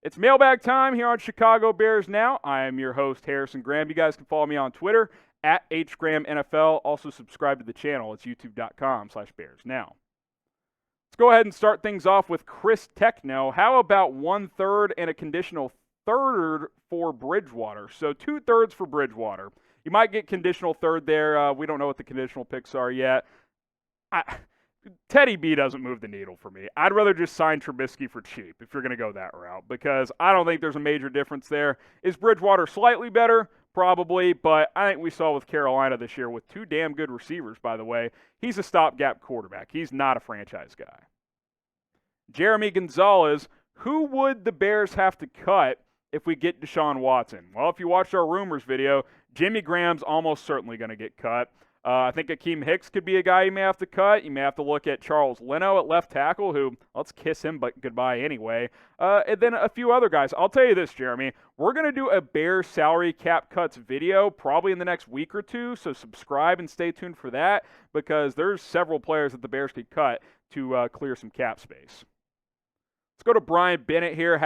It's mailbag time here on Chicago Bears Now. I am your host, Harrison Graham. You guys can follow me on Twitter at HGrahamNFL. Also subscribe to the channel. It's youtube.com/BearsNow. Let's go ahead and start things off with Chris Techno. How about 1/3 and a conditional third for Bridgewater? So 2/3 for Bridgewater. You might get conditional third there. We don't know what the conditional picks are yet. Teddy B doesn't move the needle for me. I'd rather just sign Trubisky for cheap if you're going to go that route, because I don't think there's a major difference there. Is Bridgewater slightly better? Probably, but I think we saw with Carolina this year with 2 damn good receivers, by the way. He's a stopgap quarterback. He's not a franchise guy. Jeremy Gonzalez, who would the Bears have to cut if we get Deshaun Watson? Well, if you watched our rumors video, Jimmy Graham's almost certainly going to get cut. I think Akeem Hicks could be a guy you may have to cut. You may have to look at Charles Leno at left tackle, who, let's kiss him but goodbye anyway. And then a few other guys. I'll tell you this, Jeremy. We're going to do a Bears salary cap cuts video probably in the next week or two, so subscribe and stay tuned for that, because there's several players that the Bears could cut to clear some cap space. Let's go to Brian Bennett here,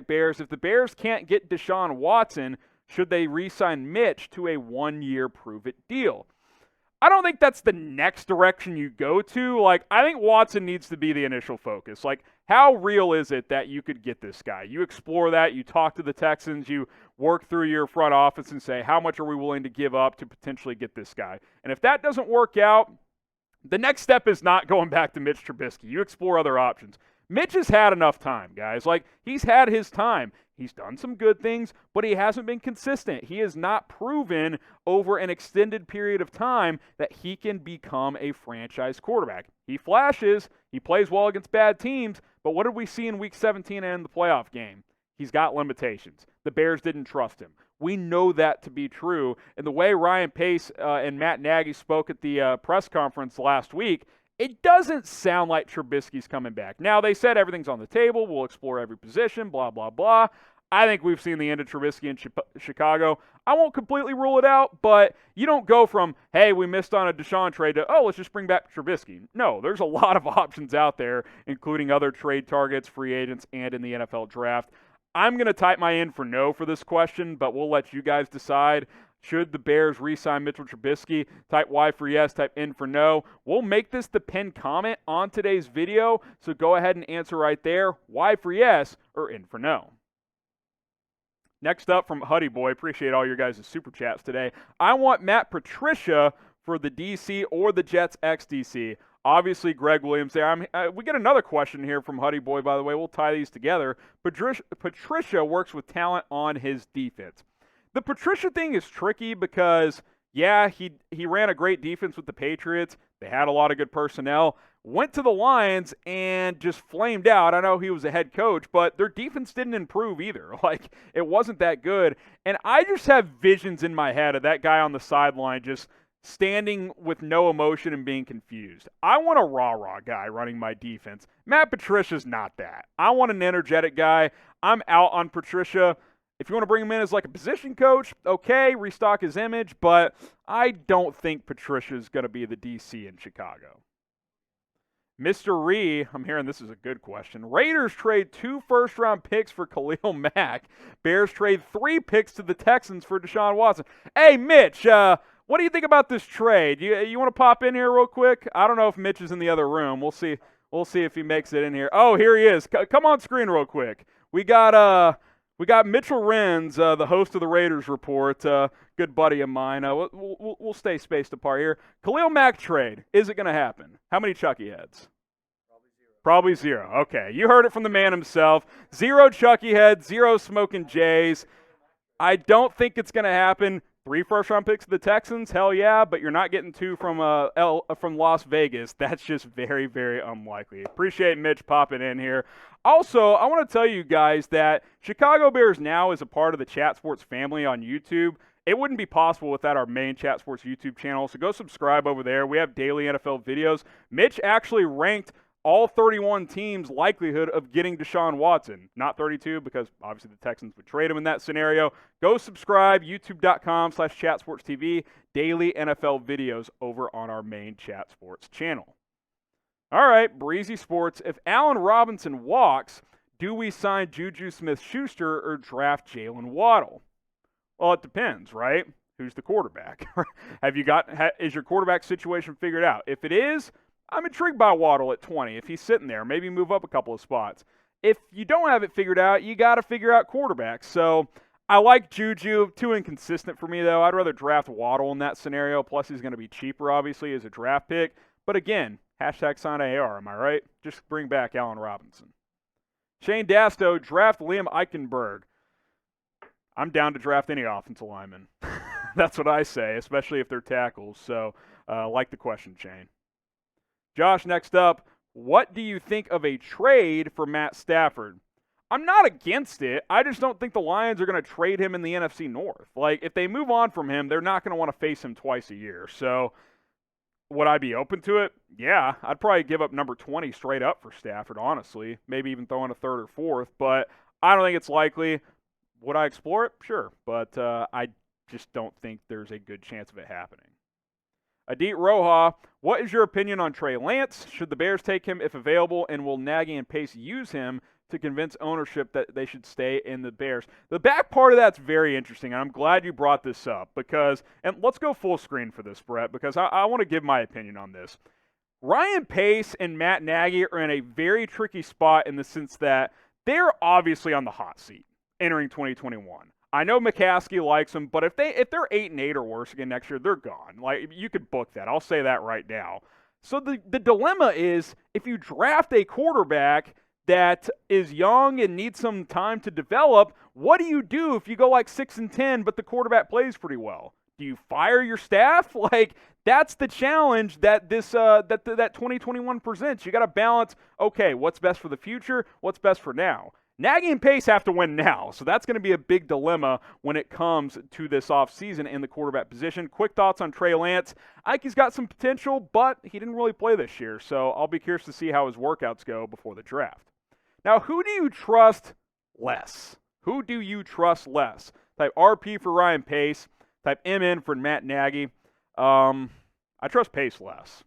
#Bears. If the Bears can't get Deshaun Watson, should they re-sign Mitch to a 1-year prove-it deal? I don't think that's the next direction you go to. I think Watson needs to be the initial focus. How real is it that you could get this guy? You explore that. You talk to the Texans. You work through your front office and say, how much are we willing to give up to potentially get this guy? And if that doesn't work out, the next step is not going back to Mitch Trubisky. You explore other options. Mitch has had enough time, guys. He's had his time. He's done some good things, but he hasn't been consistent. He has not proven over an extended period of time that he can become a franchise quarterback. He flashes, he plays well against bad teams, but what did we see in Week 17 and in the playoff game? He's got limitations. The Bears didn't trust him. We know that to be true, and the way Ryan Pace and Matt Nagy spoke at the press conference last week, it doesn't sound like Trubisky's coming back. Now, they said everything's on the table. We'll explore every position, blah, blah, blah. I think we've seen the end of Trubisky in Chicago. I won't completely rule it out, but you don't go from, hey, we missed on a Deshaun trade to, oh, let's just bring back Trubisky. No, there's a lot of options out there, including other trade targets, free agents, and in the NFL draft. I'm going to type my in for no for this question, but we'll let you guys decide. Should the Bears re-sign Mitchell Trubisky? Type Y for yes, type N for no. We'll make this the pinned comment on today's video, so go ahead and answer right there, Y for yes or N for no. Next up from Huddy Boy, appreciate all your guys' super chats today. I want Matt Patricia for the DC or the Jets ex-DC. Obviously, Greg Williams there. We get another question here from Huddy Boy, by the way. We'll tie these together. Patricia works with talent on his defense. The Patricia thing is tricky because, yeah, he ran a great defense with the Patriots. They had a lot of good personnel. Went to the Lions and just flamed out. I know he was a head coach, but their defense didn't improve either. It wasn't that good. And I just have visions in my head of that guy on the sideline just standing with no emotion and being confused. I want a rah-rah guy running my defense. Matt Patricia's not that. I want an energetic guy. I'm out on Patricia. If you want to bring him in as a position coach, okay, restock his image, but I don't think Patricia's going to be the DC in Chicago. Mr. Ree, I'm hearing this is a good question. Raiders trade 2 first-round picks for Khalil Mack. Bears trade 3 picks to the Texans for Deshaun Watson. Hey, Mitch, what do you think about this trade? You want to pop in here real quick? I don't know if Mitch is in the other room. We'll see if he makes it in here. Oh, here he is. Come on screen real quick. We got Mitchell Renz, the host of the Raiders Report, good buddy of mine. We'll stay spaced apart here. Khalil Mack trade, is it going to happen? How many Chucky heads? Probably zero. Okay, you heard it from the man himself. 0 Chucky heads, 0 Smoking Jays. I don't think it's going to happen. 3 first-round picks to the Texans, hell yeah, but you're not getting 2 from Las Vegas. That's just very, very unlikely. Appreciate Mitch popping in here. Also, I want to tell you guys that Chicago Bears Now is a part of the Chat Sports family on YouTube. It wouldn't be possible without our main Chat Sports YouTube channel, so go subscribe over there. We have daily NFL videos. Mitch actually ranked all 31 teams' likelihood of getting Deshaun Watson. Not 32, because obviously the Texans would trade him in that scenario. Go subscribe, youtube.com/chatsportstv. Daily NFL videos over on our main Chat Sports channel. All right, Breezy Sports. If Allen Robinson walks, Do we sign JuJu Smith-Schuster or draft Jalen Waddle? Well, it depends, right? Who's the quarterback? Is your quarterback situation figured out? If it is, I'm intrigued by Waddle at 20. If he's sitting there, maybe move up a couple of spots. If you don't have it figured out, you got to figure out quarterbacks. So I like JuJu. Too inconsistent for me, though. I'd rather draft Waddle in that scenario. Plus, he's going to be cheaper, obviously, as a draft pick. But again, hashtag sign AR, am I right? Just bring back Allen Robinson. Shane Dasto, draft Liam Eichenberg. I'm down to draft any offensive lineman. That's what I say, especially if they're tackles. So, like the question, Shane. Josh, next up, what do you think of a trade for Matt Stafford? I'm not against it. I just don't think the Lions are going to trade him in the NFC North. Like, if they move on from him, they're not going to want to face him twice a year. So, would I be open to it? Yeah. I'd probably give up number 20 straight up for Stafford, honestly. Maybe even throw in a third or fourth. But I don't think it's likely. Would I explore it? Sure. But I just don't think there's a good chance of it happening. Adit Roja, what is your opinion on Trey Lance? Should the Bears take him if available, and will Nagy and Pace use him to convince ownership that they should stay in the Bears? The back part of that's very interesting, and I'm glad you brought this up because, and let's go full screen for this, Brett, because I want to give my opinion on this. Ryan Pace and Matt Nagy are in a very tricky spot in the sense that they're obviously on the hot seat entering 2021. I know McCaskey likes them, but if they're 8-8 or worse again next year, they're gone. Like, you could book that. I'll say that right now. So the dilemma is, if you draft a quarterback that is young and needs some time to develop, what do you do if you go like 6-10, but the quarterback plays pretty well? Do you fire your staff? Like, that's the challenge that that 2021 presents. You got to balance, okay, what's best for the future? What's best for now? Nagy and Pace have to win now, so that's going to be a big dilemma when it comes to this offseason in the quarterback position. Quick thoughts on Trey Lance. I think he's got some potential, but he didn't really play this year, so I'll be curious to see how his workouts go before the draft. Now, who do you trust less? Who do you trust less? Type RP for Ryan Pace. Type MN for Matt Nagy. I trust Pace less.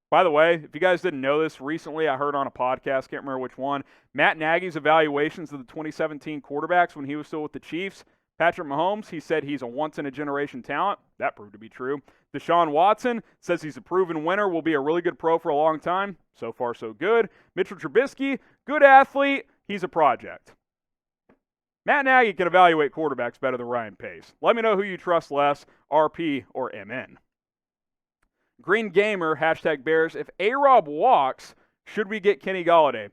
By the way, if you guys didn't know this, recently I heard on a podcast, can't remember which one, Matt Nagy's evaluations of the 2017 quarterbacks when he was still with the Chiefs. Patrick Mahomes, he said he's a once-in-a-generation talent. That proved to be true. Deshaun Watson says he's a proven winner, will be a really good pro for a long time. So far, so good. Mitchell Trubisky, good athlete. He's a project. Matt Nagy can evaluate quarterbacks better than Ryan Pace. Let me know who you trust less, RP or MN. Green Gamer, hashtag Bears. If A-Rob walks, should we get Kenny Golladay?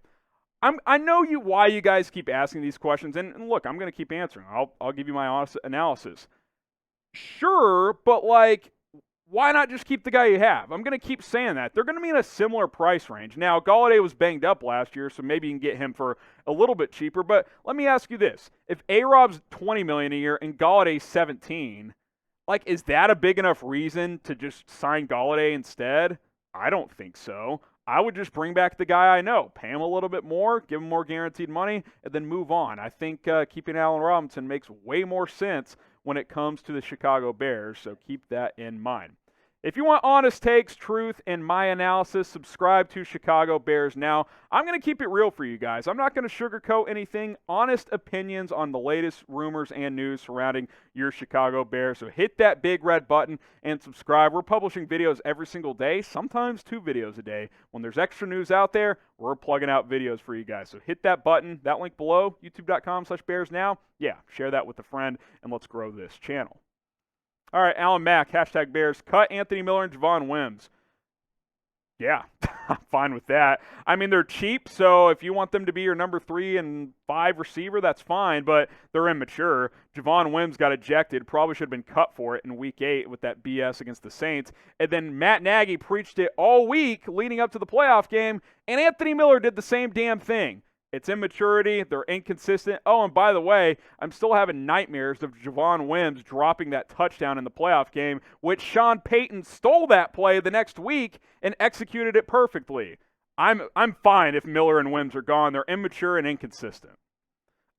I know why you guys keep asking these questions, and look, I'm going to keep answering. I'll give you my honest analysis. Sure, but like, why not just keep the guy you have? I'm going to keep saying that. They're going to be in a similar price range. Now, Golladay was banged up last year, so maybe you can get him for a little bit cheaper, but let me ask you this. If A-Rob's $20 million a year and Galladay's $17, like, is that a big enough reason to just sign Golladay instead? I don't think so. I would just bring back the guy I know, pay him a little bit more, give him more guaranteed money, and then move on. I think keeping Allen Robinson makes way more sense when it comes to the Chicago Bears, so keep that in mind. If you want honest takes, truth, and my analysis, subscribe to Chicago Bears Now. I'm going to keep it real for you guys. I'm not going to sugarcoat anything. Honest opinions on the latest rumors and news surrounding your Chicago Bears. So hit that big red button and subscribe. We're publishing videos every single day, sometimes 2 videos a day. When there's extra news out there, we're plugging out videos for you guys. So hit that button, that link below, youtube.com/BearsNow. Yeah, share that with a friend, and let's grow this channel. All right, Alan Mack, hashtag Bears. Cut Anthony Miller and Javon Wims. Yeah, I'm fine with that. I mean, they're cheap, so if you want them to be your number 3 and 5 receiver, that's fine, but they're immature. Javon Wims got ejected, probably should have been cut for it in Week 8 with that BS against the Saints. And then Matt Nagy preached it all week leading up to the playoff game, and Anthony Miller did the same damn thing. It's immaturity. They're inconsistent. Oh, and by the way, I'm still having nightmares of Javon Wims dropping that touchdown in the playoff game, which Sean Payton stole that play the next week and executed it perfectly. I'm fine if Miller and Wims are gone. They're immature and inconsistent.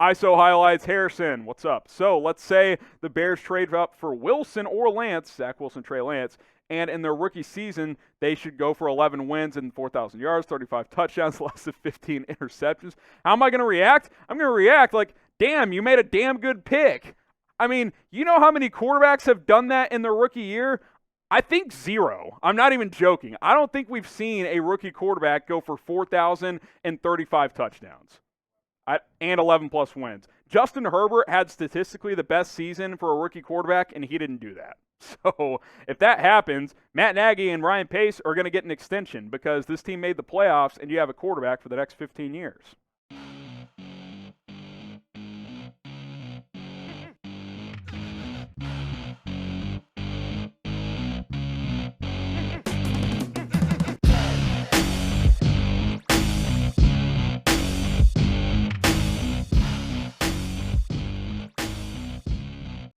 ISO highlights Harrison. What's up? So let's say the Bears trade up for Wilson or Lance, Zach Wilson, Trey Lance, And in their rookie season, they should go for 11 wins and 4,000 yards, 35 touchdowns, less than 15 interceptions. How am I going to react? I'm going to react like, damn, you made a damn good pick. I mean, you know how many quarterbacks have done that in their rookie year? I think 0. I'm not even joking. I don't think we've seen a rookie quarterback go for 4,035 touchdowns and 11-plus wins. Justin Herbert had statistically the best season for a rookie quarterback, and he didn't do that. So if that happens, Matt Nagy and Ryan Pace are going to get an extension because this team made the playoffs, and you have a quarterback for the next 15 years.